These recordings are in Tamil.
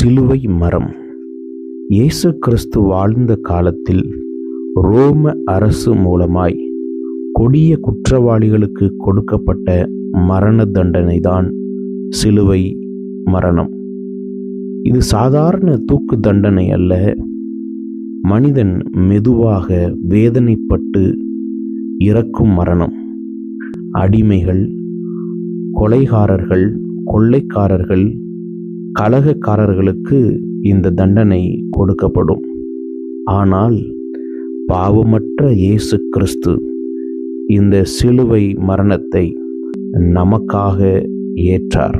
சிலுவை மரம். இயேசு கிறிஸ்து வாழ்ந்த காலத்தில் ரோம அரசு மூலமாய் கொடிய குற்றவாளிகளுக்கு கொடுக்கப்பட்ட மரண தண்டனை தான் சிலுவை மரணம். இது சாதாரண தூக்கு தண்டனை அல்ல. மனிதன் மெதுவாக வேதனைப்பட்டு இறக்கும் மரணம். அடிமைகள், கொலைகாரர்கள், கொள்ளைக்காரர்கள், கலகக்காரர்களுக்கு இந்த தண்டனை கொடுக்கப்படும். ஆனால் பாவமற்ற இயேசு கிறிஸ்து இந்த சிலுவை மரணத்தை நமக்காக ஏற்றார்.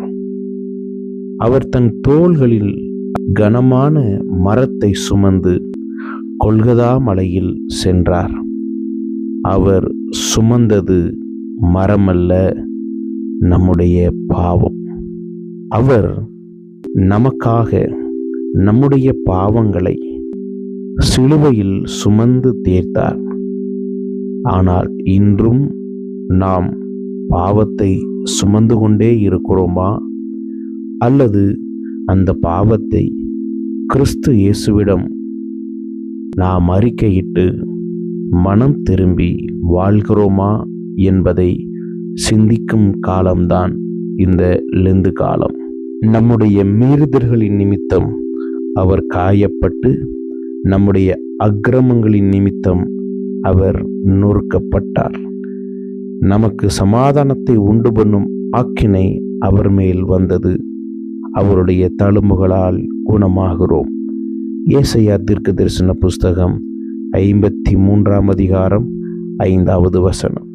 அவர் தன் தோள்களில் கனமான மரத்தை சுமந்து கொல்கதா மலையில் சென்றார். அவர் சுமந்தது மரமல்ல, நம்முடைய பாவம். அவர் நமக்காக நம்முடைய பாவங்களை சிலுவையில் சுமந்து தீர்த்தார். ஆனால் இன்றும் நாம் பாவத்தை சுமந்து கொண்டே இருக்கிறோமா? அல்லது அந்த பாவத்தை கிறிஸ்து இயேசுவிடம் நாம் அறிக்கையிட்டு மனம் திரும்பி வாழ்கிறோமா என்பதை சிந்திக்கும் காலம்தான் இந்த லெந்து காலம். நம்முடைய மீறுதல்களின் நிமித்தம் அவர் காயப்பட்டு, நம்முடைய அக்கிரமங்களின் நிமித்தம் அவர் நொறுக்கப்பட்டார். நமக்கு சமாதானத்தை உண்டு பண்ணும் ஆக்கினை அவர் மேல் வந்தது. அவருடைய தழும்புகளால் குணமாகிறோம். ஏசாயா தீர்க்க தரிசன புஸ்தகம் 53 அதிகாரம் 5வது வசனம்.